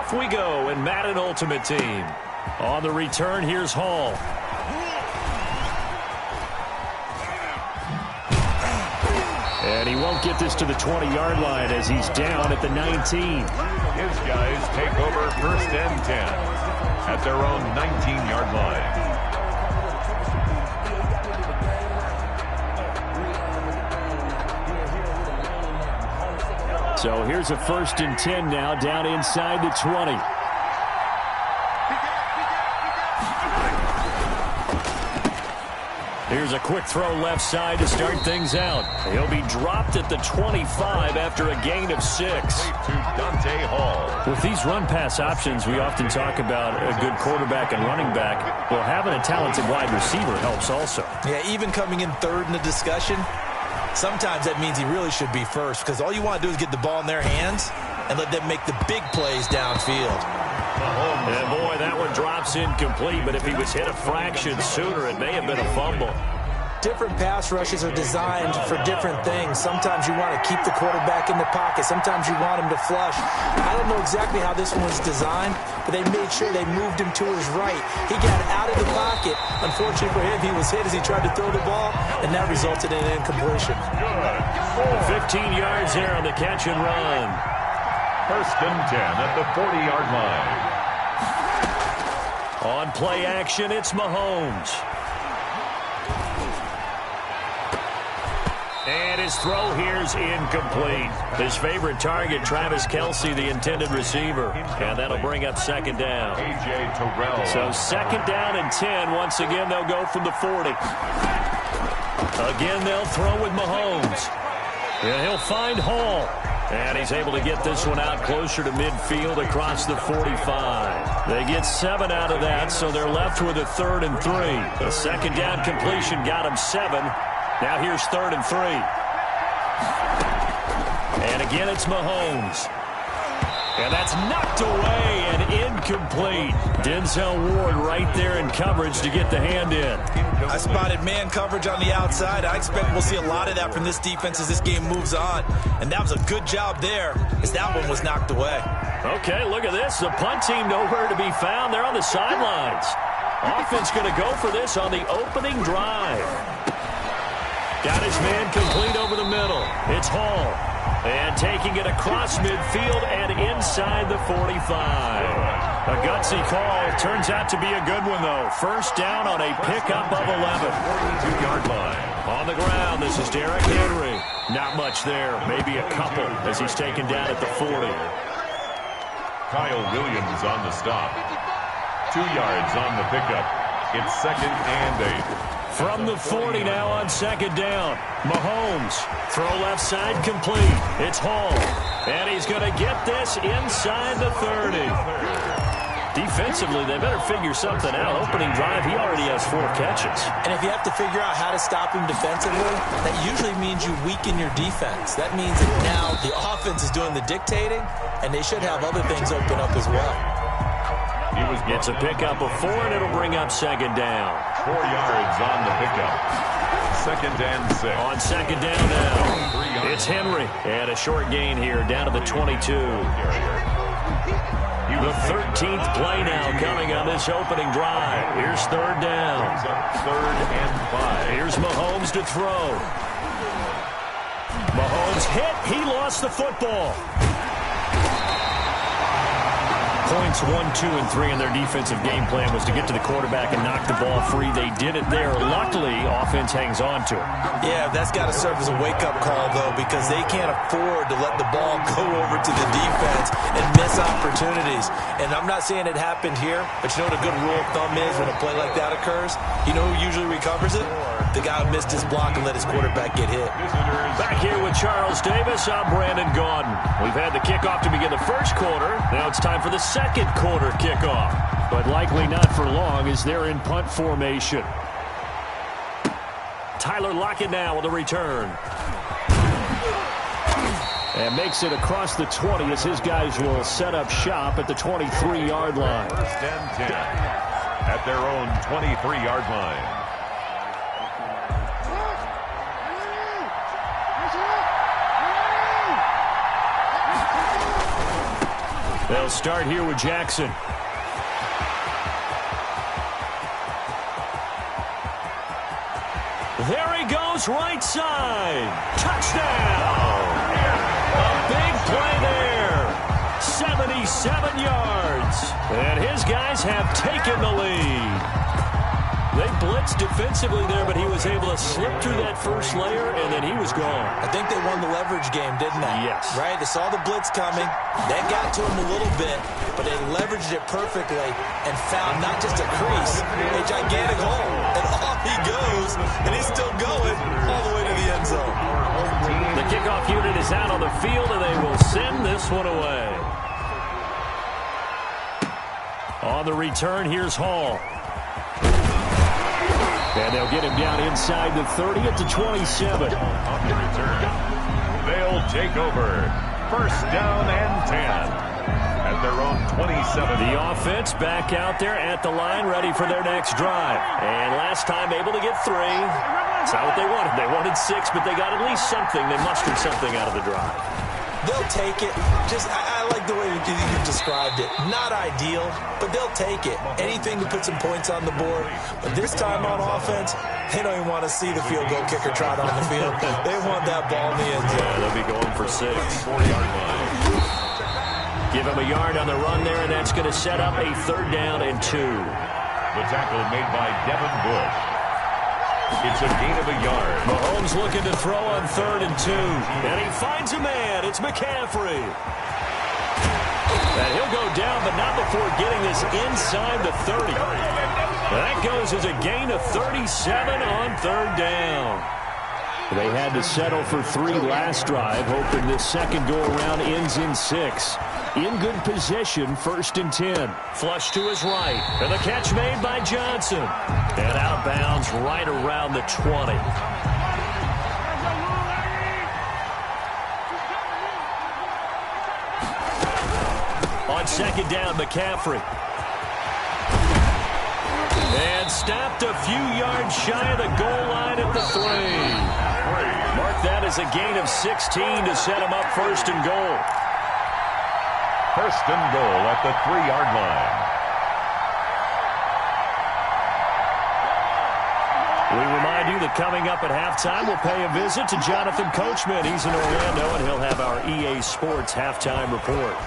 Off we go in Madden Ultimate Team. On the return, here's Hall. And he won't get this to the 20-yard line as he's down at the 19. His guys take over 1st and 10 at their own 19-yard line. So here's a 1st and 10 now, down inside the 20. Here's a quick throw left side to start things out. He'll be dropped at the 25 after a gain of 6. To Dante Hall. With these run-pass options, we often talk about a good quarterback and running back. Well, having a talented wide receiver helps also. Yeah, even coming in 3rd in the discussion, sometimes that means he really should be 1st because all you want to do is get the ball in their hands and let them make the big plays downfield. And boy, that one drops incomplete, but if he was hit a fraction sooner, it may have been a fumble. Different pass rushes are designed for different things. Sometimes you want to keep the quarterback in the pocket. Sometimes you want him to flush. I don't know exactly how this one was designed, but they made sure they moved him to his right. He got out of the pocket. Unfortunately for him, he was hit as he tried to throw the ball, and that resulted in an incompletion. 15 yards there on the catch and run. 1st and 10 at the 40-yard line. On play action, it's Mahomes. And his throw here's incomplete. His favorite target, Travis Kelce, the intended receiver. And that'll bring up 2nd down. A.J. Terrell. So 2nd down and 10. Once again, they'll go from the 40. Again, they'll throw with Mahomes. And he'll find Hall. And he's able to get this one out closer to midfield across the 45. They get 7 out of that, so they're left with a 3rd and 3. The 2nd down completion got him 7. Now here's 3rd and 3. And again, it's Mahomes. And that's knocked away and incomplete. Denzel Ward right there in coverage to get the hand in. I spotted man coverage on the outside. I expect we'll see a lot of that from this defense as this game moves on. And that was a good job there as that one was knocked away. Okay, look at this. The punt team nowhere to be found. They're on the sidelines. Offense going to go for this on the opening drive. Got his man complete over the middle. It's Hall. And taking it across midfield and inside the 45. A gutsy call. Turns out to be a good one, though. 1st down on a pickup of 11. 42-yard line. On the ground, this is Derrick Henry. Not much there. Maybe a couple as he's taken down at the 40. Kyle Williams on the stop. 2 yards on the pickup. It's 2nd and 8. From the 40 now on 2nd down. Mahomes. Throw left side complete. It's Hall. And he's going to get this inside the 30. Defensively, they better figure something out. Opening drive, he already has 4 catches. And if you have to figure out how to stop him defensively, that usually means you weaken your defense. That means that now the offense is doing the dictating, and they should have other things open up as well. It's a pickup of 4, and it'll bring up 2nd down. 4 yards on the pickup. 2nd and 6. On 2nd down now, it's Henry. And a short gain here, down to the 22. The 13th play now coming on this opening drive. Here's 3rd down. 3rd and 5. Here's Mahomes to throw. Mahomes hit. He lost the football. Points 1, 2, and 3 in their defensive game plan was to get to the quarterback and knock the ball free. They did it there. Luckily, offense hangs on to it. Yeah, that's got to serve as a wake-up call, though, because they can't afford to let the ball go over to the defense and miss opportunities. And I'm not saying it happened here, but you know what a good rule of thumb is when a play like that occurs? You know who usually recovers it? The guy who missed his block and let his quarterback get hit. Back here with Charles Davis, I'm Brandon Gaudin. We've had the kickoff to begin the first quarter. Now it's time for the second quarter kickoff. But likely not for long as they're in punt formation. Tyler Lockett now with a return. And makes it across the 20 as his guys will set up shop at the 23-yard line. 1st and 10 at their own 23-yard line. They'll start here with Jackson. There he goes, right side. Touchdown. A big play there. 77 yards. And his guys have taken the lead. They blitzed defensively there, but he was able to slip through that first layer, and then he was gone. I think they won the leverage game, didn't they? Yes. Right? They saw the blitz coming. That got to him a little bit, but they leveraged it perfectly and found not just a crease, a gigantic hole. And off he goes, and he's still going all the way to the end zone. The kickoff unit is out on the field, and they will send this one away. On the return, here's Hall. And they'll get him down inside the 30 at the 27. On the return, they'll take over. First down and 10 at their own 27. The offense back out there at the line, ready for their next drive. And last time able to get 3. That's not what they wanted. They wanted 6, but they got at least something. They mustered something out of the drive. They'll take it. I like the way you described it. Not ideal, but they'll take it. Anything to put some points on the board. But this time on offense, they don't even want to see the field goal kicker trot on the field. They want that ball in the end zone. Yeah, they'll be going for 6. 40-yard line. Give him a yard on the run there, and that's going to set up a 3rd down and 2. The tackle made by Devin Bush. It's a gain of a yard. Mahomes looking to throw on 3rd and 2. And he finds a man. It's McCaffrey. And he'll go down, but not before getting this inside the 30. That goes as a gain of 37 on 3rd down. They had to settle for 3 last drive, hoping this second go-around ends in 6. In good position, 1st and 10. Flush to his right. And the catch made by Johnson. And out of bounds right around the 20. On 2nd down, McCaffrey. And stopped a few yards shy of the goal line at the 3. Mark that as a gain of 16 to set him up 1st and goal. 1st and goal at the 3-yard line. We remind you that coming up at halftime, we'll pay a visit to Jonathan Coachman. He's in Orlando, and he'll have our EA Sports halftime report.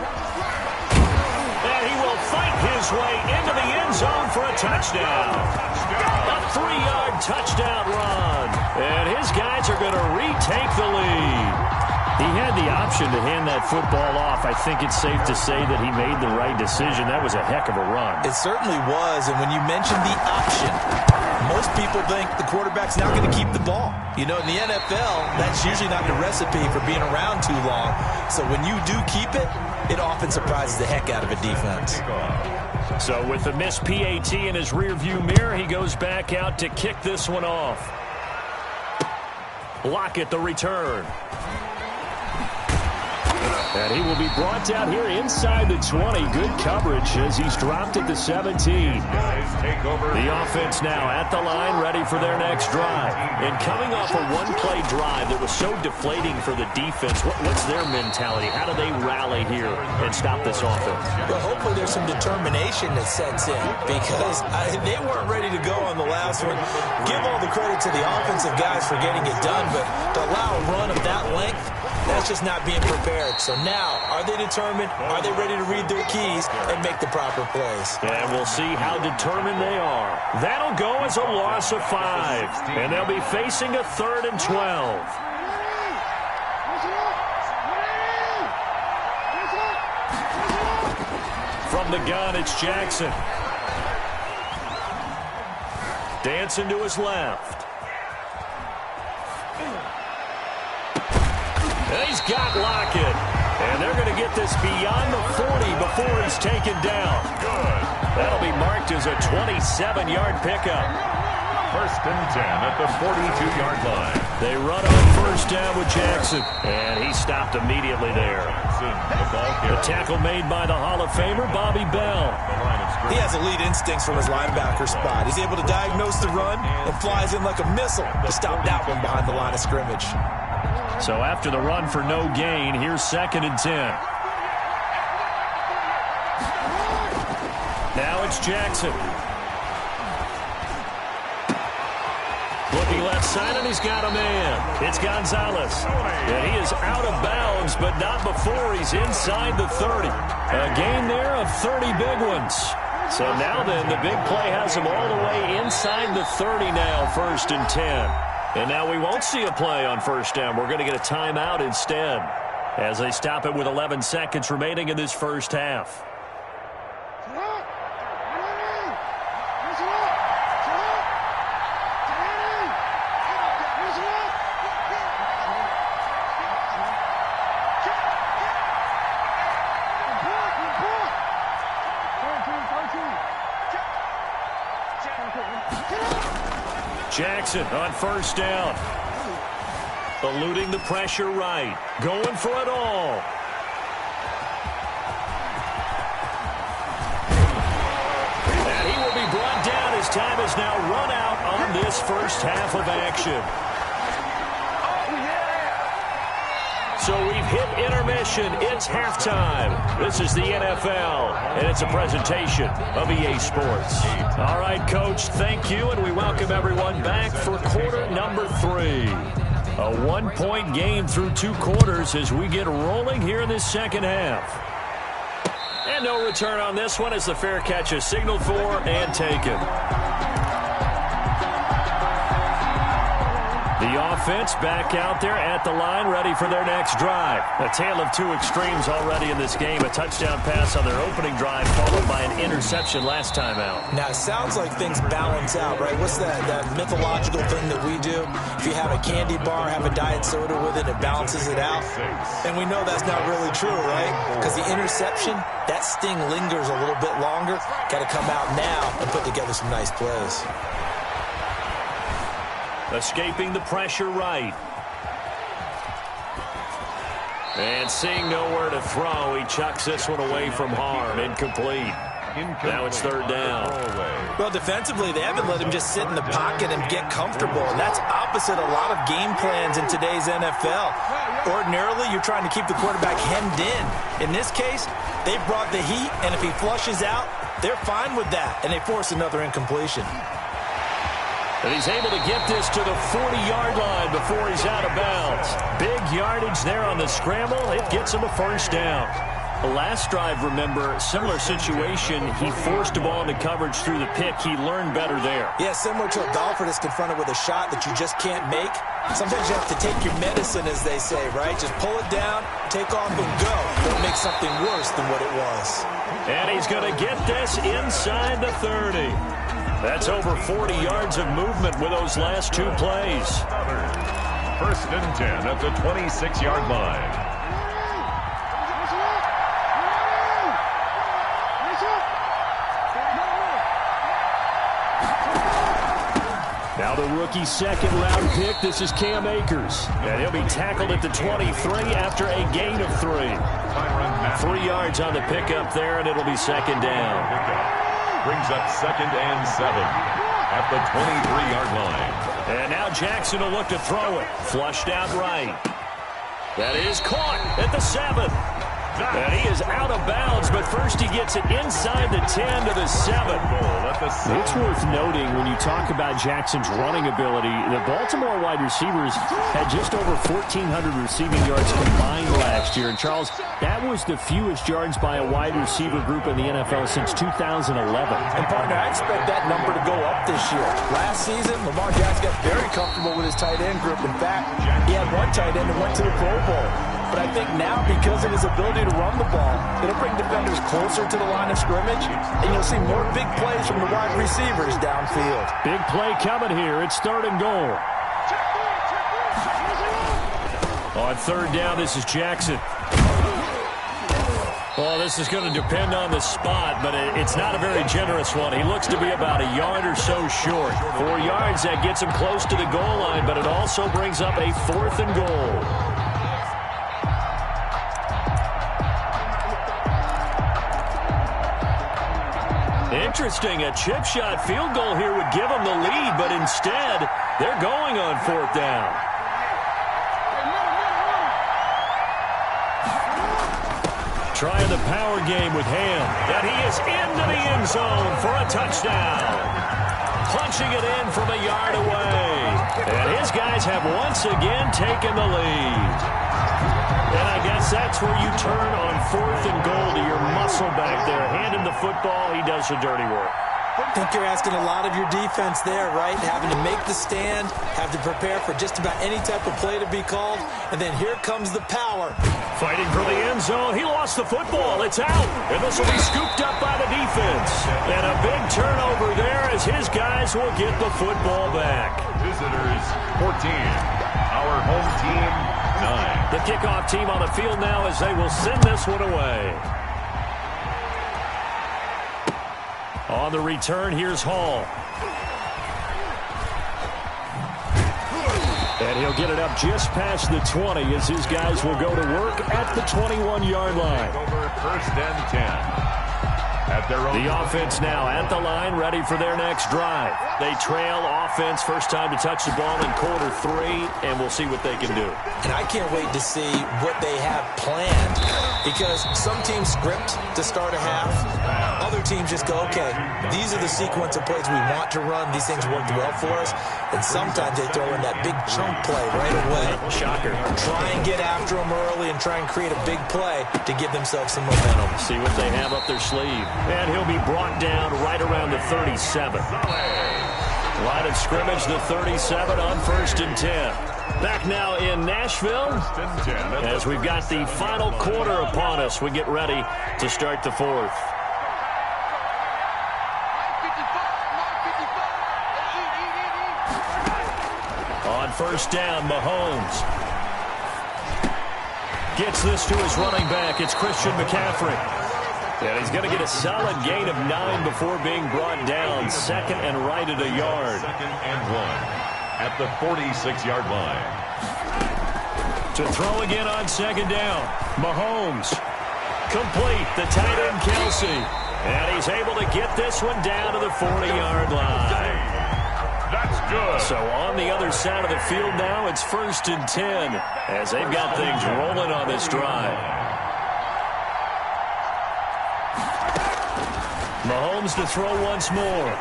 And he will fight his way into the end zone for a touchdown. A 3-yard touchdown run. And his guys are going to retake the lead. He had the option to hand that football off. I think it's safe to say that he made the right decision. That was a heck of a run. It certainly was, and when you mentioned the option, most people think the quarterback's not going to keep the ball. You know, in the NFL, that's usually not the recipe for being around too long. So when you do keep it, it often surprises the heck out of a defense. So with the missed PAT in his rearview mirror, he goes back out to kick this one off. Lockett the return. And he will be brought down here inside the 20. Good coverage as he's dropped at the 17. The offense now at the line, ready for their next drive. And coming off a one-play drive that was so deflating for the defense, what's their mentality? How do they rally here and stop this offense? Well, hopefully there's some determination that sets in because they weren't ready to go on the last one. Give all the credit to the offensive guys for getting it done, but to allow a run of that length, that's just not being prepared. So now, are they determined? Are they ready to read their keys and make the proper plays? And we'll see how determined they are. That'll go as a loss of 5. And they'll be facing a 3rd and 12. From the gun, it's Jackson. Dancing to his left. And he's got Lockett. And they're going to get this beyond the 40 before he's taken down. Good. That'll be marked as a 27-yard pickup. 1st and 10 at the 42-yard line. They run on 1st down with Jackson. And he stopped immediately there. The tackle made by the Hall of Famer, Bobby Bell. He has elite instincts from his linebacker spot. He's able to diagnose the run and flies in like a missile to stop that one behind the line of scrimmage. So after the run for no gain, here's 2nd and 10. it's Jackson. Looking left side, and he's got a man. It's Gonzalez. And he is out of bounds, but not before he's inside the 30. A gain there of 30 big ones. So now then, the big play has him all the way inside the 30 now, 1st and 10. And now we won't see a play on first down. We're going to get a timeout instead as they stop it with 11 seconds remaining in this first half. Jackson on first down. Eluding the pressure right. Going for it all. And he will be brought down. His time is now run out on this first half of action. So we've hit intermission. It's halftime. This is the NFL, and it's a presentation of EA Sports. All right, Coach, thank you, and we welcome everyone back for quarter number 3. A 1-point game through 2 quarters as we get rolling here in this second half. And no return on this one as the fair catch is signaled for and taken. The offense back out there at the line, ready for their next drive. A tale of 2 extremes already in this game. A touchdown pass on their opening drive, followed by an interception last time out. Now, it sounds like things balance out, right? What's that mythological thing that we do? If you have a candy bar, have a diet soda with it, it balances it out. And we know that's not really true, right? Because the interception, that sting lingers a little bit longer. Got to come out now and put together some nice plays. Escaping the pressure right. And seeing nowhere to throw, he chucks this one away from harm. Incomplete. Now it's 3rd down. Well, defensively, they haven't let him just sit in the pocket and get comfortable. And that's opposite a lot of game plans in today's NFL. Ordinarily, you're trying to keep the quarterback hemmed in. In this case, they brought the heat, and if he flushes out, they're fine with that. And they force another incompletion. And he's able to get this to the 40-yard line before he's out of bounds. Big yardage there on the scramble. It gets him a first down. The last drive, remember, similar situation. He forced the ball into coverage through the pick. He learned better there. Yeah, similar to a golfer that's confronted with a shot that you just can't make. Sometimes you have to take your medicine, as they say, right? Just pull it down, take off, and go. Don't make something worse than what it was. And he's going to get this inside the 30. That's over 40 yards of movement with those last 2 plays. 1st and 10 at the 26-yard line. Now the rookie 2nd-round pick. This is Cam Akers. And he'll be tackled at the 23 after a gain of 3. 3 yards on the pickup there, and it'll be 2nd down. Brings up 2nd and 7 at the 23-yard line. And now Jackson will look to throw it. Flushed out right. That is caught at the 7. And he is out of bounds, but first he gets it inside the 10 to the 7. It's worth noting when you talk about Jackson's running ability, the Baltimore wide receivers had just over 1,400 receiving yards combined last year. And, Charles, that was the fewest yards by a wide receiver group in the NFL since 2011. And, partner, I expect that number to go up this year. Last season, Lamar Jackson got very comfortable with his tight end group. In fact, he had one tight end that went to the Pro Bowl. But I think now, because of his ability to run the ball, it'll bring defenders closer to the line of scrimmage, and you'll see more big plays from the wide receivers downfield. Big play coming here. It's 3rd and goal. On 3rd down, this is Jackson. Well, this is going to depend on the spot, but it's not a very generous one. He looks to be about a yard or so short. 4 yards, that gets him close to the goal line, but it also brings up a 4th and goal. Interesting, a chip shot field goal here would give them the lead, but instead, they're going on 4th down. Trying the power game with Ham. And he is into the end zone for a touchdown. Punching it in from a yard away. And his guys have once again taken the lead. And I guess that's where you turn on 4th and goal to your muscle back there. Hand him the football. He does the dirty work. I think you're asking a lot of your defense there, right? Having to make the stand, have to prepare for just about any type of play to be called, and then here comes the power. Fighting for the end zone. He lost the football. It's out. And this will be scooped up by the defense. And a big turnover there as his guys will get the football back. Visitors 14. Our home team 9. The kickoff team on the field now as they will send this one away. On the return, here's Hall. And he'll get it up just past the 20 as his guys will go to work at the 21-yard line. Over 1st and 10. At their own. The offense now at the line, ready for their next drive. They trail offense, first time to touch the ball in quarter 3, and we'll see what they can do. And I can't wait to see what they have planned, because some teams script to start a half. Other teams just go, okay, these are the sequence of plays we want to run. These things worked well for us. And sometimes they throw in that big chunk play right away. Shocker. Try and get after them early and try and create a big play to give themselves some momentum. See what they have up their sleeve. And he'll be brought down right around the 37. Line of scrimmage, the 37 on 1st and 10. Back now in Nashville as we've got the final quarter upon us. We get ready to start the 4th. On 1st down, Mahomes gets this to his running back. It's Christian McCaffrey. And he's going to get a solid gain of 9 before being brought down. 2nd and right at a yard. 2nd and 1 at the 46-yard line. To throw again on 2nd down. Mahomes. Complete. The tight end, Kelsey. And he's able to get this one down to the 40-yard line. That's good. So on the other side of the field now, it's 1st and 10 as they've got things rolling on this drive. Mahomes to throw once more.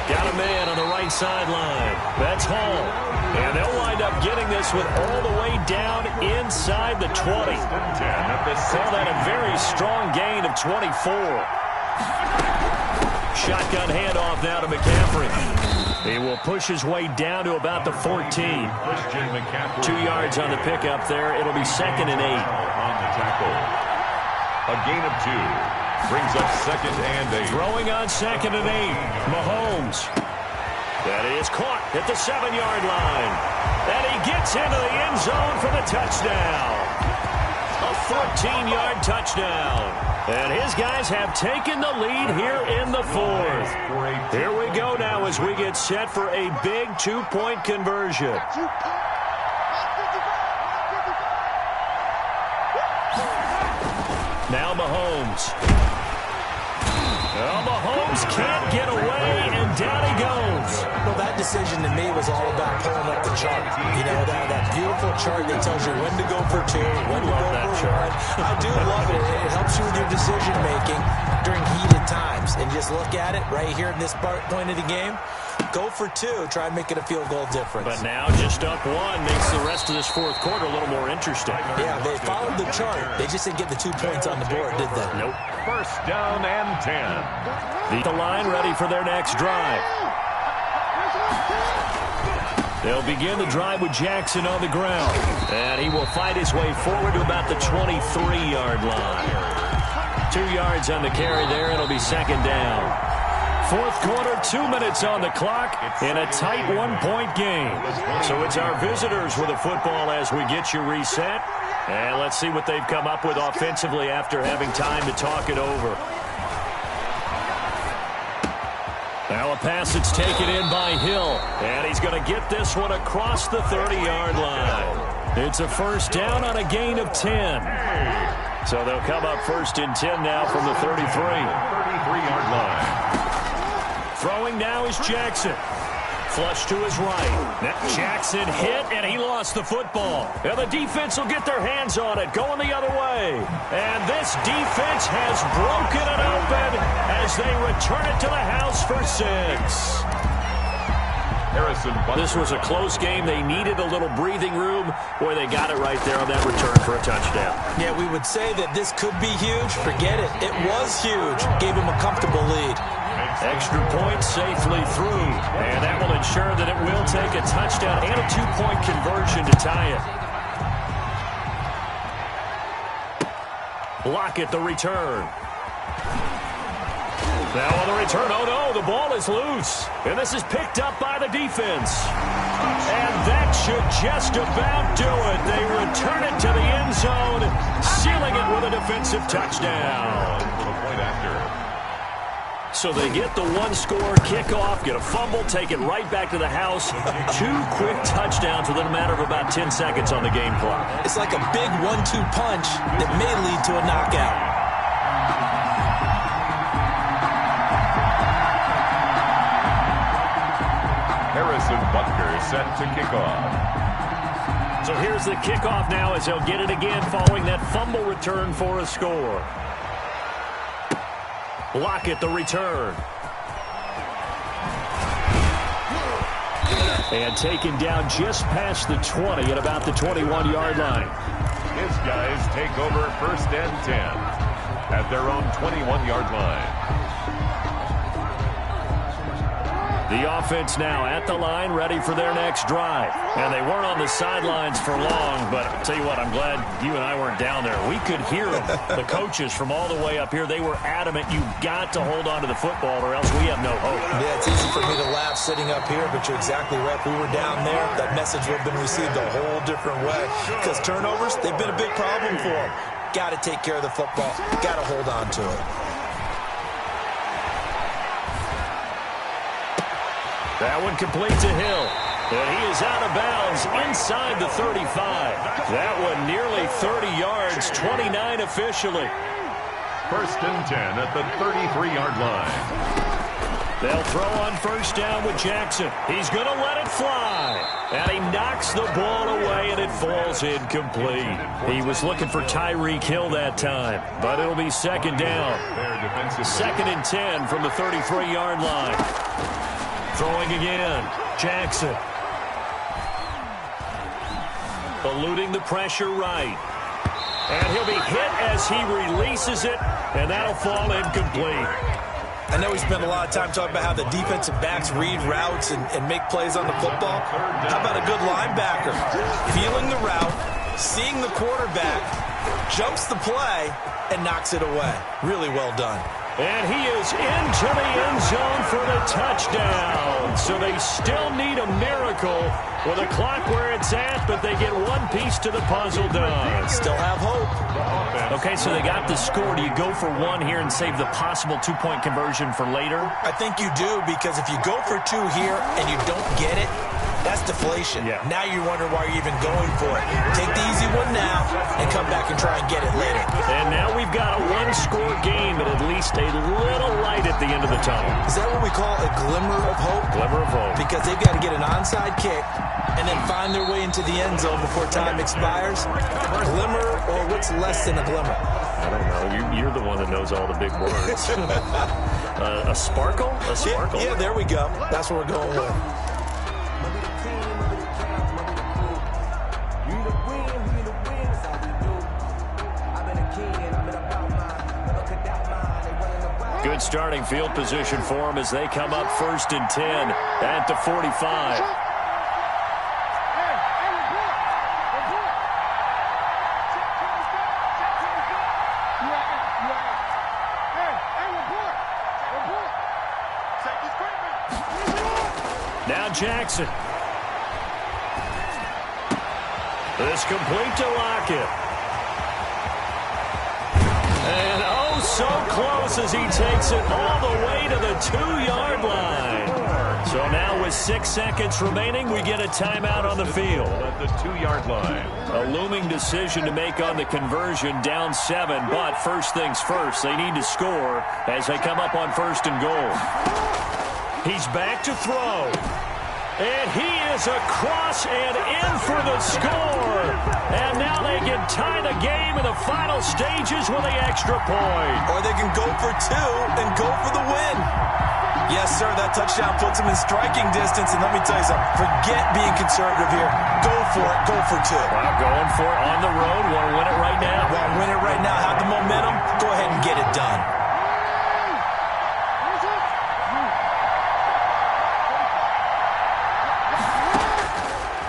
Got a man on the right sideline. That's Hall. And they'll wind up getting this one all the way down inside the 20. Call that a very strong gain of 24. Shotgun handoff now to McCaffrey. He will push his way down to about the 14. 2 yards on the pickup there. It'll be 2nd and 8. On the tackle. A gain of 2. Brings up 2nd and 8. Throwing on 2nd and 8. Mahomes. That is caught at the 7-yard line. And he gets into the end zone for the touchdown. A 14-yard touchdown. And his guys have taken the lead here in the 4th. Here we go now as we get set for a big 2-point conversion. Now Mahomes. Well, Mahomes can't get away, and down he goes. Well, that decision to me was all about pulling up the chart. You know, that beautiful chart that tells you when to go for 2, when to go for 1. I do love it. It helps you with your decision-making during heated times. And just look at it right here in this point of the game. Go for 2. Try and make it a field goal difference. But now just up 1 makes the rest of this 4th quarter a little more interesting. Yeah, they followed the chart. They just didn't get the 2 points on the board, did they? Nope. 1st down and 10. The line ready for their next drive. They'll begin the drive with Jackson on the ground. And he will fight his way forward to about the 23-yard line. 2 yards on the carry there. It'll be 2nd down. 4th quarter, 2 minutes on the clock in a tight 1-point game. So it's our visitors with the football as we get you reset. And let's see what they've come up with offensively after having time to talk it over. Now a pass that's taken in by Hill. And he's going to get this one across the 30-yard line. It's a 1st down on a gain of 10. So they'll come up 1st and 10 now from the 33. 33-yard line. Throwing now is Jackson. flush to his right. Jackson hit, and he lost the football. And the defense will get their hands on it, going the other way. And this defense has broken it open as they return it to the house for 6. This was a close game. They needed a little breathing room. Boy, they got it right there on that return for a touchdown. Yeah, we would say that this could be huge. Forget it. It was huge. Gave him a comfortable lead. Extra point safely through. And that will ensure that it will take a touchdown and a 2-point conversion to tie it. Block at the return. Now on the return, oh no, the ball is loose. And this is picked up by the defense. And that should just about do it. They return it to the end zone, sealing it with a defensive touchdown. So they get the one-score kickoff, get a fumble, take it right back to the house. 2 quick touchdowns within a matter of about 10 seconds on the game clock. It's like a big 1-2 punch that may lead to a knockout. Harrison Butker set to kick off. So here's the kickoff now as they'll get it again following that fumble return for a score. Block at the return. And taken down just past the 20 at about the 21-yard line. His guys take over 1st and 10 at their own 21-yard line. The offense now at the line, ready for their next drive. And they weren't on the sidelines for long, but I'll tell you what, I'm glad you and I weren't down there. We could hear them, the coaches from all the way up here. They were adamant, you've got to hold on to the football or else we have no hope. Yeah, it's easy for me to laugh sitting up here, but you're exactly right. If we were down there, that message would have been received a whole different way. Because turnovers, they've been a big problem for them. Got to take care of the football. Got to hold on to it. That one complete to Hill. And he is out of bounds inside the 35. That one nearly 30 yards, 29 officially. 1st and 10 at the 33-yard line. They'll throw on 1st down with Jackson. He's going to let it fly. And he knocks the ball away, and it falls incomplete. He was looking for Tyreek Hill that time, but it'll be 2nd down. 2nd and 10 from the 33-yard line. Throwing again, Jackson. Eluding the pressure right. And he'll be hit as he releases it, and that'll fall incomplete. I know we spent a lot of time talking about how the defensive backs read routes and make plays on the football. How about a good linebacker? Feeling the route, seeing the quarterback, jumps the play, and knocks it away. Really well done. And he is into the end zone for the touchdown. So they still need a miracle with a clock where it's at, but they get one piece to the puzzle done. Still have hope. Okay, so they got the score. Do you go for 1 here and save the possible 2-point conversion for later? I think you do, because if you go for 2 here and you don't get it, that's deflation. Yeah. Now you wonder why you're even going for it. Take the easy one now and come back and try and get it later. And now we've got a 1-score game, but at least a little light at the end of the tunnel. Is that what we call a glimmer of hope? Glimmer of hope. Because they've got to get an onside kick and then find their way into the end zone before time expires. Glimmer, or what's less than a glimmer? I don't know. You're the one that knows all the big words. A sparkle? A sparkle? Yeah, there we go. That's what we're going with. Good starting field position for them as they come up 1st and 10 at the 45. Now Jackson. This complete to Lockett. And oh, so close as he takes it all the way to the 2-yard line. So now with 6 seconds remaining, we get a timeout on the field. At the 2-yard line. A looming decision to make on the conversion, down 7. But first things first, they need to score as they come up on 1st and goal. He's back to throw. And he is across and in for the score. And now they can tie the game in the final stages with the extra point. Or they can go for two and go for the win. Yes, sir, that touchdown puts them in striking distance. And let me tell you something, forget being conservative here. Go for it. Go for two. Well, going for it on the road. Want to win it right now. Want to win it right now. Have the momentum. Go ahead and get it done.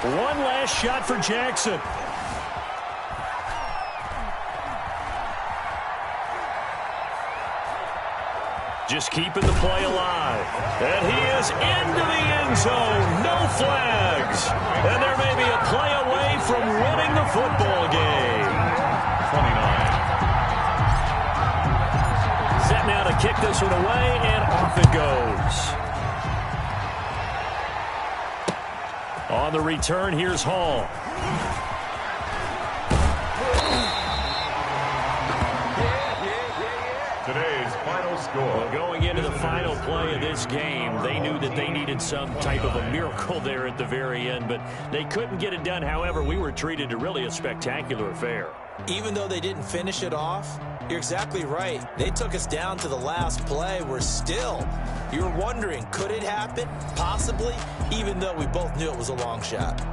One last shot for Jackson. Just keeping the play alive. And he is into the end zone. No flags. And there may be a play away from winning the football game. 29. Set now to kick this one away, and off it goes. On the return, here's Hall. Today's final score. Well, going into the final play of this game, they knew that they needed some type of a miracle there at the very end, but they couldn't get it done. However, we were treated to really a spectacular affair. Even though they didn't finish it off, you're exactly right. They took us down to the last play. We're still, you were wondering, could it happen? Possibly, even though we both knew it was a long shot.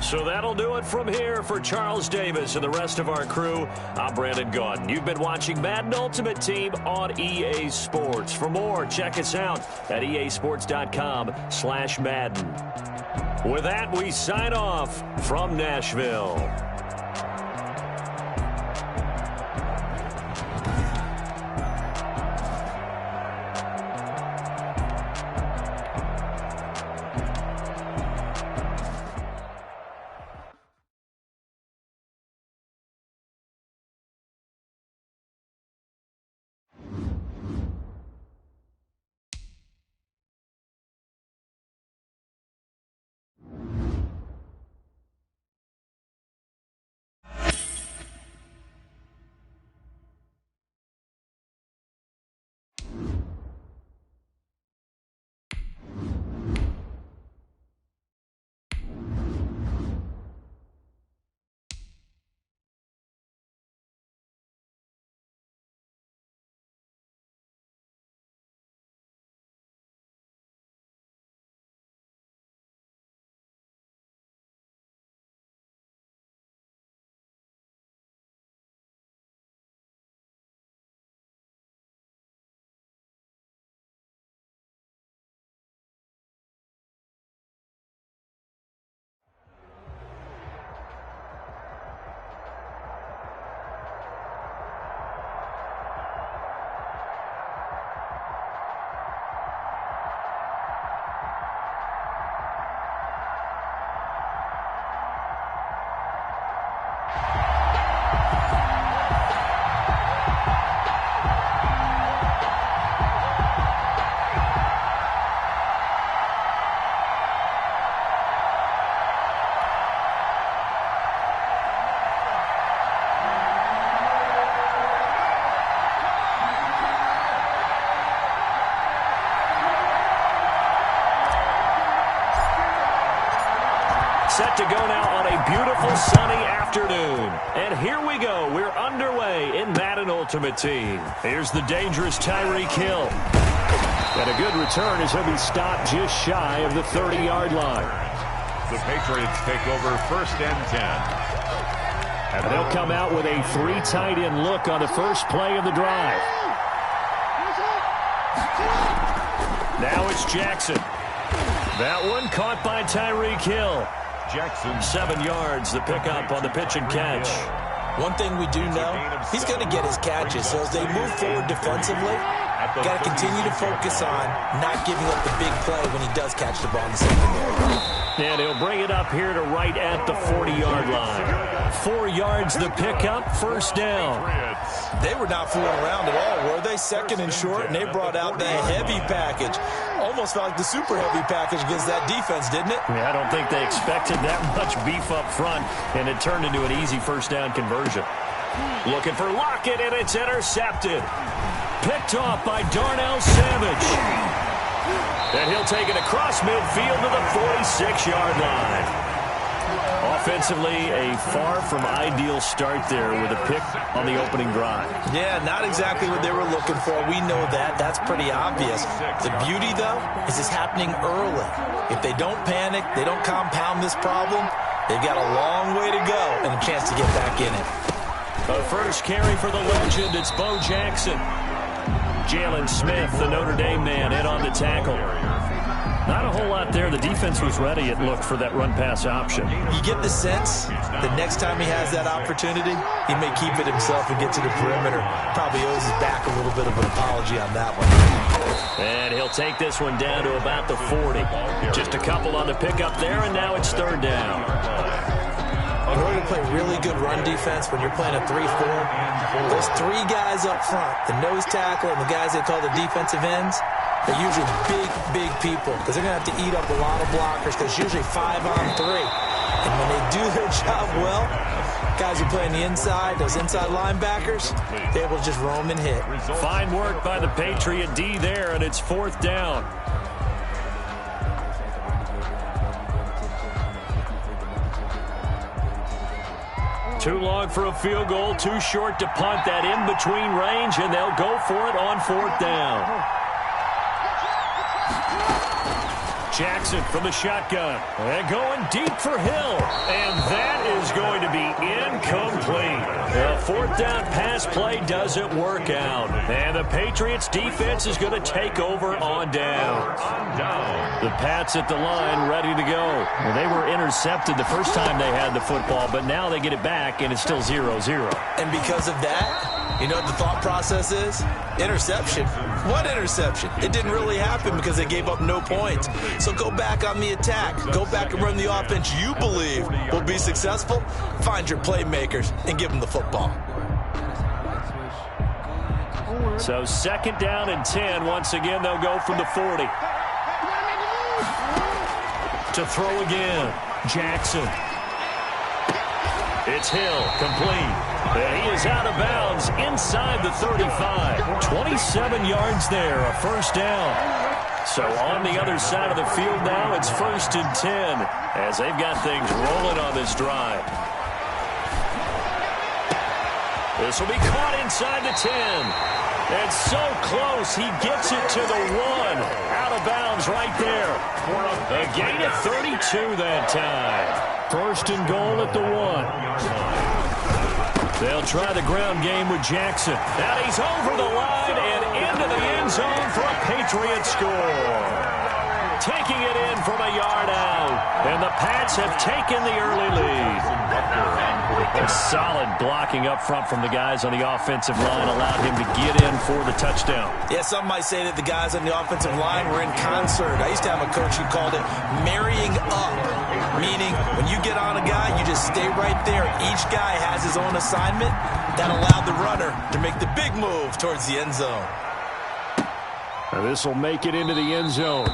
So that'll do it from here for Charles Davis and the rest of our crew. I'm Brandon Gaudin. You've been watching Madden Ultimate Team on EA Sports. For more, check us out at easports.com/Madden. With that, we sign off from Nashville. Set to go now on a beautiful sunny afternoon. And here we go. We're underway in Madden Ultimate Team. Here's the dangerous Tyreek Hill. And a good return as he'll be stopped just shy of the 30-yard line. The Patriots take over 1st and 10. And they'll come out with a 3 tight end look on the first play of the drive. Now it's Jackson. That one caught by Tyreek Hill. Jackson. 7 yards, the pickup on the pitch and catch. One thing we do know, he's going to get his catches. So as they move forward defensively, got to continue to focus on not giving up the big play when he does catch the ball in the secondary. And he'll bring it up here to right at the 40-yard line. 4 yards the pickup, first down. They were not fooling around at all, were they? Second and short, and they brought out the heavy package. Almost felt like the super heavy package against that defense, didn't it? Yeah, I don't think they expected that much beef up front, and it turned into an easy first down conversion. Looking for Lockett, and it's intercepted. Picked off by Darnell Savage. And he'll take it across midfield to the 46-yard line. Offensively, a far from ideal start there with a pick on the opening drive. Yeah, not exactly what they were looking for. We know that. That's pretty obvious. The beauty, though, is it's happening early. If they don't panic, they don't compound this problem, they've got a long way to go and a chance to get back in it. The first carry for the legend, it's Bo Jackson. Jalen Smith, the Notre Dame man, in on the tackle. Not a whole lot there. The defense was ready, it looked, for that run-pass option. You get the sense that next time he has that opportunity, he may keep it himself and get to the perimeter. Probably owes his back a little bit of an apology on that one. And he'll take this one down to about the 40. Just a couple on the pickup there, and now it's third down. In order to play really good run defense when you're playing a 3-4, those three guys up front, the nose tackle and the guys they call the defensive ends, they're usually big people because they're going to have to eat up a lot of blockers because it's usually 5-on-3. And when they do their job well, guys who play on the inside, those inside linebackers, they're able to just roam and hit. Fine work by the Patriot D there, and it's fourth down. Too long for a field goal, too short to punt. That in-between range, and they'll go for it on fourth down. Jackson from the shotgun. And going deep for Hill. And that is going to be incomplete. The fourth down pass play doesn't work out. And the Patriots defense is going to take over on down. The Pats at the line ready to go. Well, they were intercepted the first time they had the football, but now they get it back, and it's still 0-0. And because of that, you know what the thought process is? Interception. What interception? It didn't really happen because they gave up no points. So go back on the attack. Go back and run the offense you believe will be successful. Find your playmakers and give them the football. So second down and 10. Once again, they'll go from the 40. To throw again. Jackson. It's Hill, complete. And he is out of bounds inside the 35. 27 yards there, a first down. So on the other side of the field now, it's first and 10 as they've got things rolling on this drive. This will be caught inside the 10. And so close, he gets it to the 1. Out of bounds right there. A gain of 32 that time. First and goal at the 1. They'll try the ground game with Jackson. And he's over the line and into the end zone for a Patriot score. Taking it in from a yard out. And the Pats have taken the early lead. A solid blocking up front from the guys on the offensive line allowed him to get in for the touchdown. Yeah, some might say that the guys on the offensive line were in concert. I used to have a coach who called it marrying up, meaning when you get on a guy, you just stay right there. Each guy has his own assignment that allowed the runner to make the big move towards the end zone. This will make it into the end zone.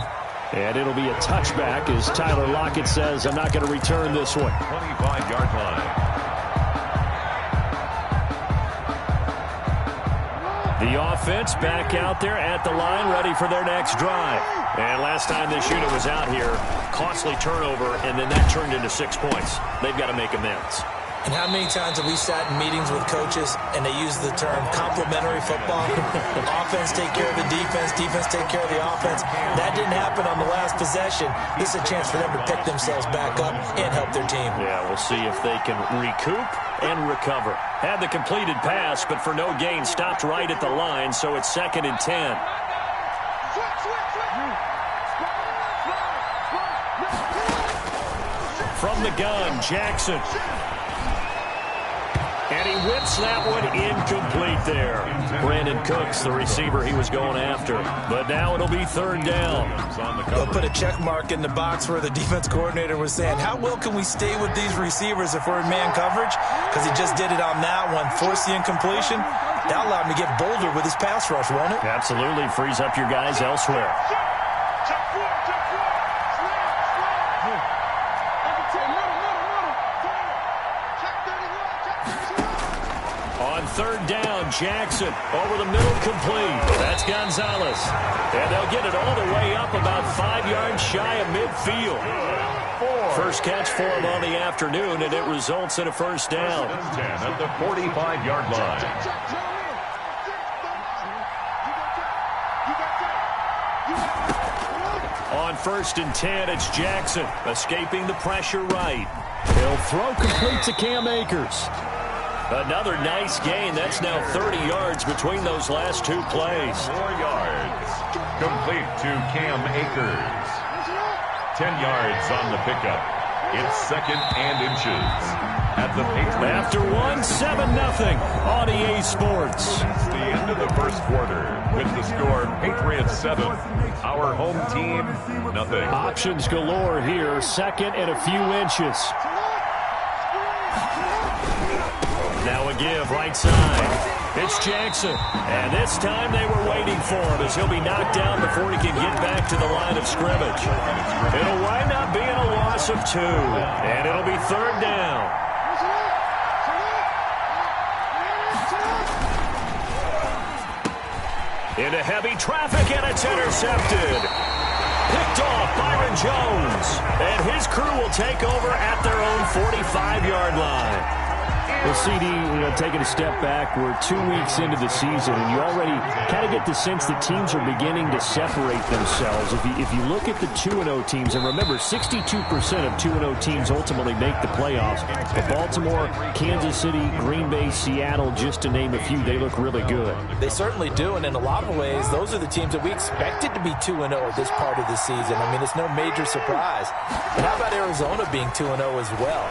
And it'll be a touchback as Tyler Lockett says, I'm not going to return this one. 25-yard line. The offense back out there at the line, ready for their next drive. And last time this unit was out here, costly turnover, and then that turned into 6 points. They've got to make amends. And how many times have we sat in meetings with coaches and they use the term complementary football? Offense take care of the defense, defense take care of the offense. That didn't happen on the last possession. This is a chance for them to pick themselves back up and help their team. Yeah, we'll see if they can recoup and recover. Had the completed pass, but for no gain, stopped right at the line, so it's second and 10. From the gun, Jackson. And he whips that one incomplete there. Brandon Cooks, the receiver he was going after. But now it'll be third down. They'll put a check mark in the box where the defense coordinator was saying, how well can we stay with these receivers if we're in man coverage? Because he just did it on that one. Force the incompletion. That allowed him to get bolder with his pass rush, won't it? Absolutely. Frees up your guys elsewhere. On third down, Jackson over the middle, complete. That's Gonzalez. And they'll get it all the way up about 5 yards shy of midfield. First catch for him on the afternoon, and it results in a first down. 10 at the 45-yard line. On 1st and 10, it's Jackson escaping the pressure right. He'll throw complete to Cam Akers. Another nice gain. That's now 30 yards between those last 2 plays. 4 yards. Complete to Cam Akers. 10 yards on the pickup. It's 2nd and inches at the Patriots. After 7-0 on EA Sports. That's the end of the first quarter with the score Patriots 7. Our home team, nothing. Options galore here. 2nd and a few inches. Now a give right side. It's Jackson. And this time they were waiting for him as he'll be knocked down before he can get back to the line of scrimmage. It'll wind up being a loss of 2. And it'll be 3rd down. Into heavy traffic, and it's intercepted. Picked off Byron Jones. And his crew will take over at their own 45-yard line. Well, CD, taking a step back, we're 2 weeks into the season, and you already kind of get the sense that teams are beginning to separate themselves. If you look at the 2-0 teams, and remember, 62% of 2-0 teams ultimately make the playoffs. But Baltimore, Kansas City, Green Bay, Seattle, just to name a few, they look really good. They certainly do, and in a lot of ways, those are the teams that we expected to be 2-0 at this part of the season. I mean, it's no major surprise. But how about Arizona being 2-0 as well?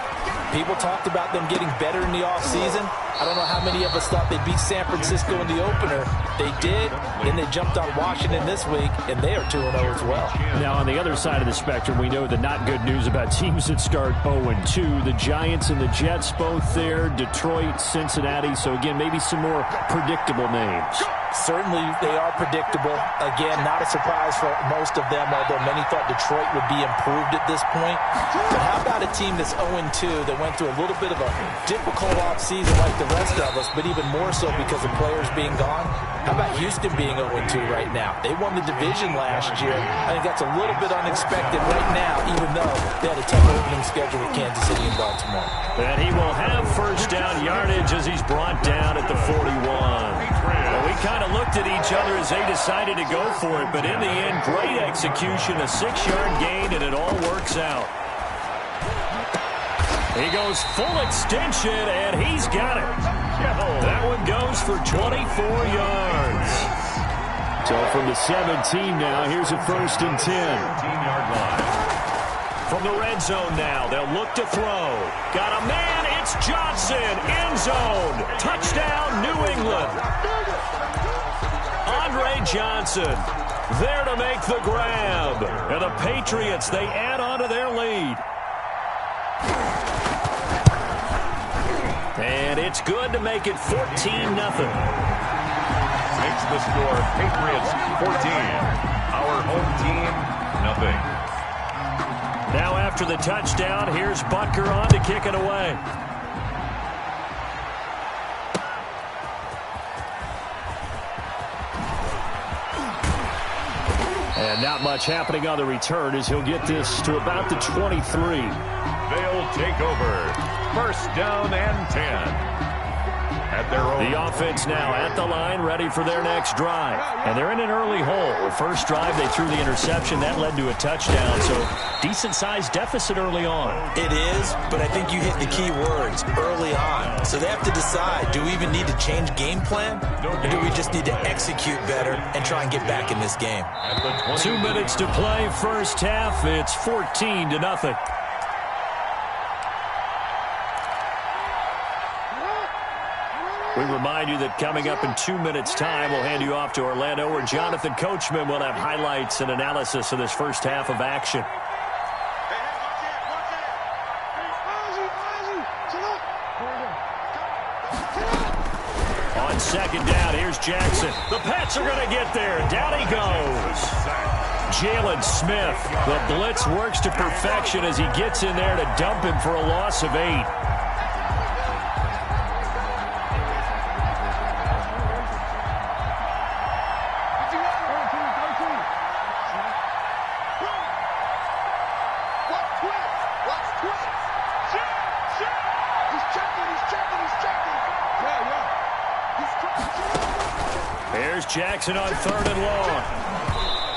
People talked about them getting better in the offseason. I don't know how many of us thought they'd beat San Francisco in the opener. They did. Then they jumped on Washington this week, and they are 2-0 as well. Now, on the other side of the spectrum, we know the not good news about teams that start 0-2. The Giants and the Jets both there. Detroit, Cincinnati. So, again, maybe some more predictable names. Certainly, they are predictable. Again, not a surprise for most of them, although many thought Detroit would be improved at this point. But how about a team that's 0-2 that went through a little bit of a difficult offseason like the rest of us, but even more so because of players being gone? How about Houston being 0-2 right now? They won the division last year. I think that's a little bit unexpected right now, even though they had a tough opening schedule with Kansas City and Baltimore. And he will have first down yardage as he's brought down at the 41. Well, we kind of looked at each other as they decided to go for it, but in the end, great execution, a 6-yard gain, and it all works out. He goes full extension, and he's got it. That one goes for 24 yards. So from the 17 now, here's a 1st and 10. 15-yard line. From the red zone now, they'll look to throw. Got a man, it's Johnson, end zone. Touchdown, New England. Andre Johnson there to make the grab. And the Patriots, they add on to their lead. And it's good to make it 14-0. Makes the score Patriots 14. Our home team, nothing. Now after the touchdown, here's Butker on to kick it away. And not much happening on the return as he'll get this to about the 23. They'll take over. 1st down and 10. At their own. The offense now at the line, ready for their next drive. And they're in an early hole. First drive, they threw the interception. That led to a touchdown. So decent-sized deficit early on. It is, but I think you hit the key words, early on. So they have to decide, do we even need to change game plan? Or do we just need to execute better and try and get back in this game? 2 minutes to play, first half. It's 14-0. We remind you that coming up in 2 minutes' time, we'll hand you off to Orlando, where Jonathan Coachman will have highlights and analysis of this first half of action. On 2nd Jackson. The Pats are going to get there. Down he goes. Jalen Smith. The blitz works to perfection as he gets in there to dump him for a loss of 8. There's Jackson on 3rd and long.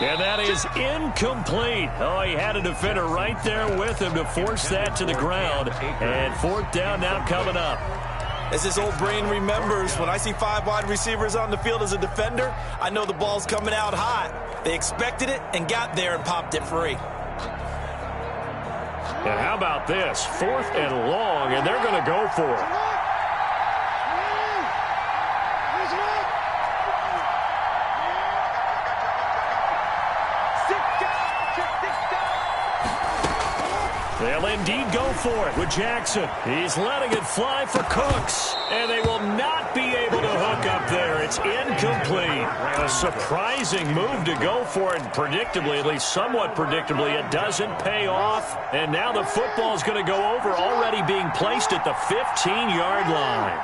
And that is incomplete. Oh, he had a defender right there with him to force that to the ground. And 4th down now coming up. As his old brain remembers, when I see 5 wide receivers on the field as a defender, I know the ball's coming out hot. They expected it and got there and popped it free. And how about this? 4th and long, and they're going to go for it. They'll indeed go for it with Jackson. He's letting it fly for Cooks. And they will not be able to hook up there. It's incomplete. A surprising move to go for it. Predictably, at least somewhat predictably, it doesn't pay off. And now the football's going to go over, already being placed at the 15-yard line.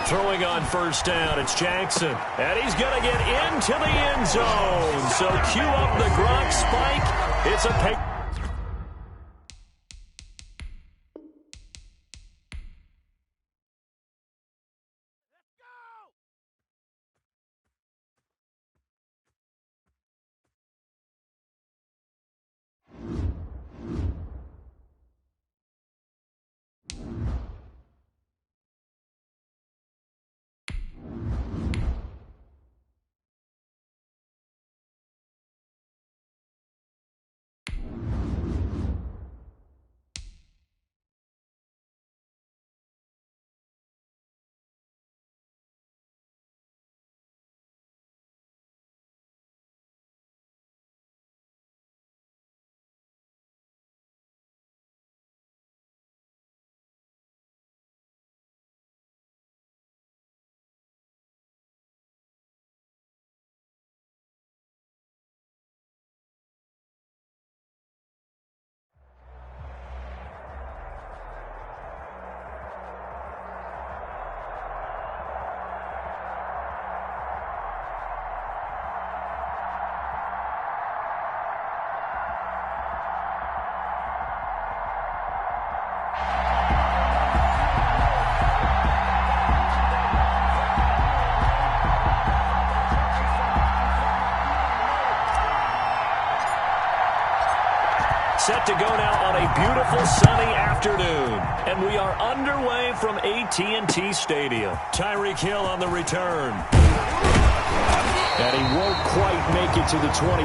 Throwing on 1st down, it's Jackson. And he's going to get into the end zone. So cue up the Gronk spike. It's a pick. Set to go now on a beautiful sunny afternoon. And we are underway from AT&T Stadium. Tyreek Hill on the return. And he won't quite make it to the 25.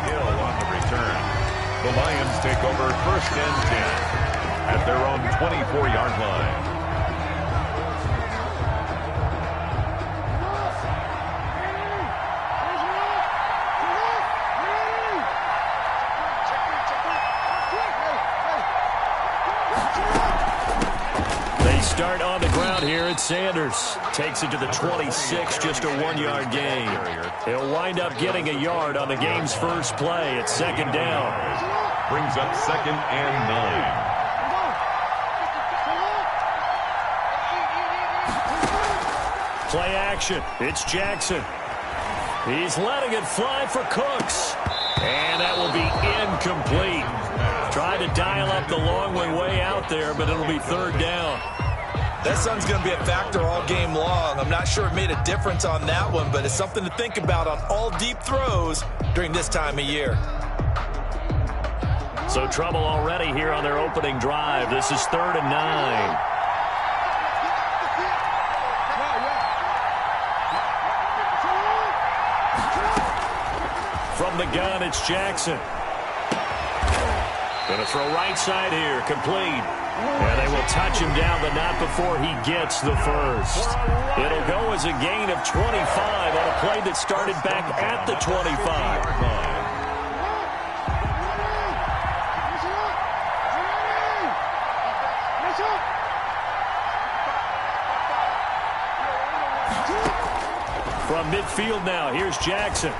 Hill on the return. The Lions take over 1st and 10 at their own 24-yard line. Start on the ground here at Sanders. Takes it to the 26, just a 1-yard gain. He'll wind up getting a yard on the game's first play at 2nd down. Brings up 2nd and 9. Play action. It's Jackson. He's letting it fly for Cooks. And that will be incomplete. Tried to dial up the long way out there, but it'll be 3rd down. That sun's going to be a factor all game long. I'm not sure it made a difference on that one, but it's something to think about on all deep throws during this time of year. So trouble already here on their opening drive. This is 3rd and 9. From the gun, it's Jackson. Going to throw right side here, complete. And they will touch him down, but not before he gets the first. It'll go as a gain of 25 on a play that started back at the 25. From midfield now, here's Jackson.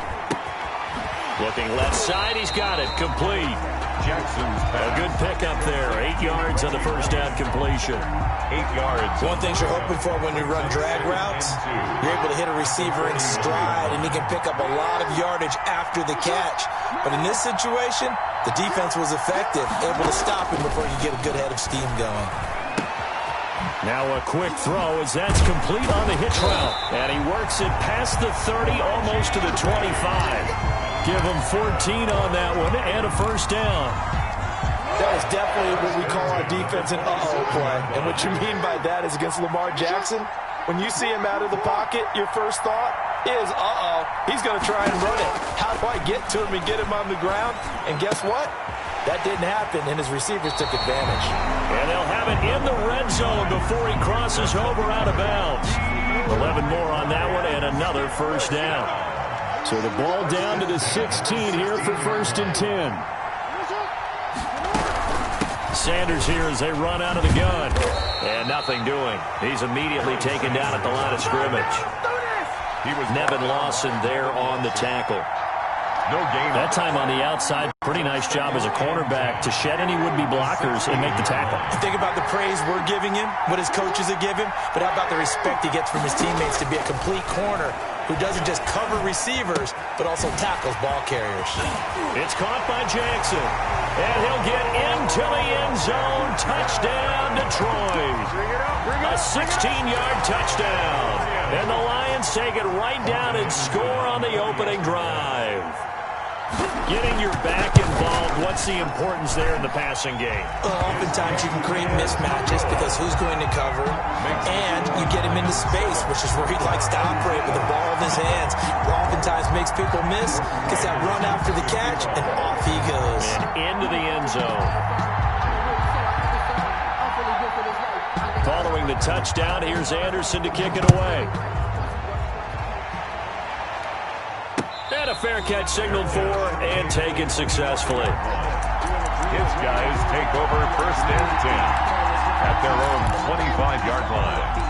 Looking left side, he's got it. Complete. Jackson's pass. A good pickup there. 8 yards on the first down completion. 8 yards. One thing you're hoping for when you run drag routes, you're able to hit a receiver in stride, and he can pick up a lot of yardage after the catch. But in this situation, the defense was effective, able to stop him before you get a good head of steam going. Now a quick throw as that's complete on the hitch route. And he works it past the 30, almost to the 25. Give him 14 on that one and a first down. That is definitely what we call our defense an uh-oh play. And what you mean by that is against Lamar Jackson, when you see him out of the pocket, your first thought is, uh-oh, he's going to try and run it. How do I get to him and get him on the ground? And guess what? That didn't happen, and his receivers took advantage. And they'll have it in the red zone before he crosses over out of bounds. 11 more on that one and another first down. So the ball down to the 16 here for 1st and 10. Sanders here as they run out of the gun. And nothing doing. He's immediately taken down at the line of scrimmage. He was Nevin Lawson there on the tackle. No gain. That time on the outside, pretty nice job as a cornerback to shed any would-be blockers and make the tackle. You think about the praise we're giving him, what his coaches have given him, but how about the respect he gets from his teammates to be a complete corner who doesn't just cover receivers, but also tackles ball carriers. It's caught by Jackson, and he'll get into the end zone. Touchdown, Detroit. A 16-yard touchdown. And the Lions take it right down and score on the opening drive. Getting your back involved, what's the importance there in the passing game? Oftentimes you can create mismatches because who's going to cover, and you get him into space, which is where he likes to operate with the ball in his hands. Oftentimes makes people miss, gets that run after the catch, and off he goes. And into the end zone. Following the touchdown, here's Anderson to kick it away. And a fair catch signaled for and taken successfully. His guys take over 1st and 10 at their own 25-yard line.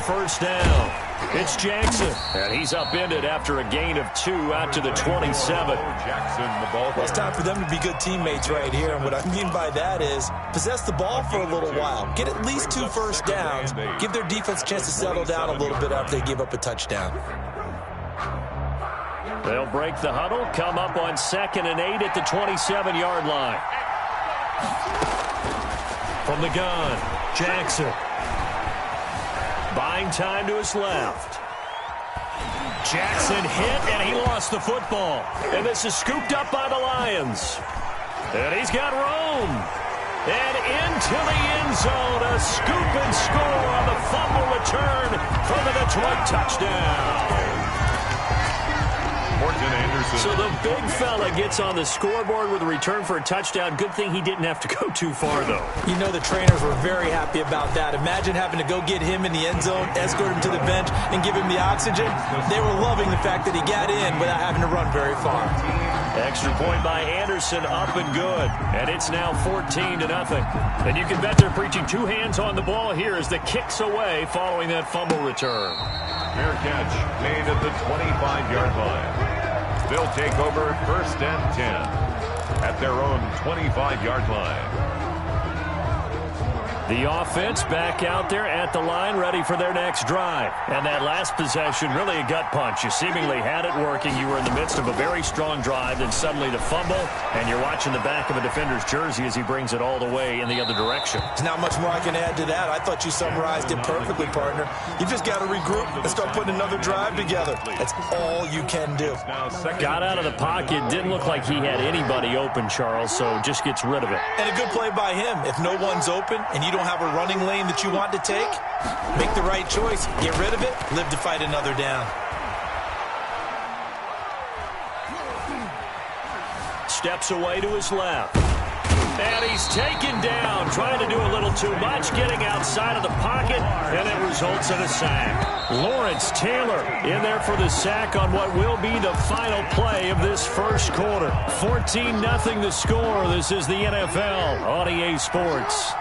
First down. It's Jackson. And he's upended after a gain of 2 out to the 27. Jackson, the ball. Well, it's time for them to be good teammates right here. And what I mean by that is possess the ball for a little while. Get at least 2 first downs. Give their defense a chance to settle down a little bit after they give up a touchdown. They'll break the huddle, come up on 2nd and 8 at the 27-yard line. From the gun, Jackson. Buying time to his left. Jackson hit, and he lost the football. And this is scooped up by the Lions. And he's got room. And into the end zone, a scoop and score on the fumble return for the Detroit touchdown. So the big fella gets on the scoreboard with a return for a touchdown. Good thing he didn't have to go too far, though. You know the trainers were very happy about that. Imagine having to go get him in the end zone, escort him to the bench, and give him the oxygen. They were loving the fact that he got in without having to run very far. Extra point by Anderson, up and good. And it's now 14-0. And you can bet they're preaching 2 hands on the ball here as the kick's away following that fumble return. Fair catch made at the 25-yard line. They'll take over 1st and 10 at their own 25-yard line. The offense back out there at the line, ready for their next drive. And that last possession, really a gut punch. You seemingly had it working. You were in the midst of a very strong drive, then suddenly the fumble, and you're watching the back of a defender's jersey as he brings it all the way in the other direction. There's not much more I can add to that. I thought you summarized it perfectly, partner. You just got to regroup and start putting another drive together. That's all you can do. Got out of the pocket. Didn't look like he had anybody open, Charles, so just gets rid of it. And a good play by him. If no one's open and you don't have a running lane that you want to take, make the right choice. Get rid of it. Live to fight another down. steps away to his left. And he's taken down, trying to do a little too much, getting outside of the pocket, and it results in a sack. Lawrence Taylor in there for the sack on what will be the final play of this first quarter. 14-0 the score. This is the NFL on EA Sports.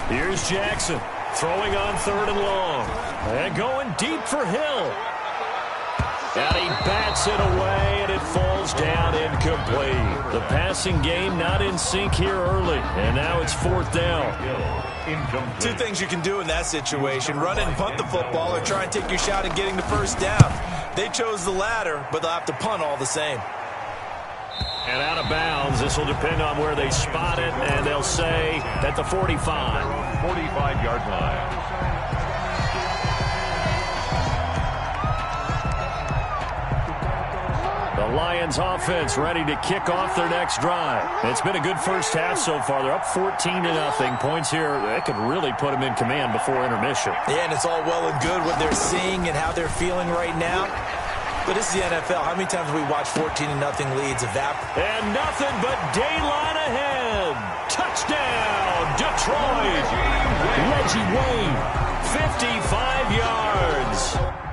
Here's Jackson throwing on 3rd and long. And going deep for Hill. And he bats it away, and it falls down incomplete. The passing game not in sync here early. And now it's 4th down. Incomplete. Two things you can do in that situation: run and punt the football, or try and take your shot at getting the first down. They chose the latter, but they'll have to punt all the same. And out of bounds. This will depend on where they spot it, and they'll say at the 45. 45-yard line. The Lions offense ready to kick off their next drive. It's been a good first half so far. They're up 14-0. Points here, that could really put them in command before intermission. Yeah, and it's all well and good what they're seeing and how they're feeling right now. But this is the NFL. How many times have we watched 14-0 leads evaporate? And nothing but daylight ahead. Touchdown, Detroit. Reggie Wayne, 55 yards.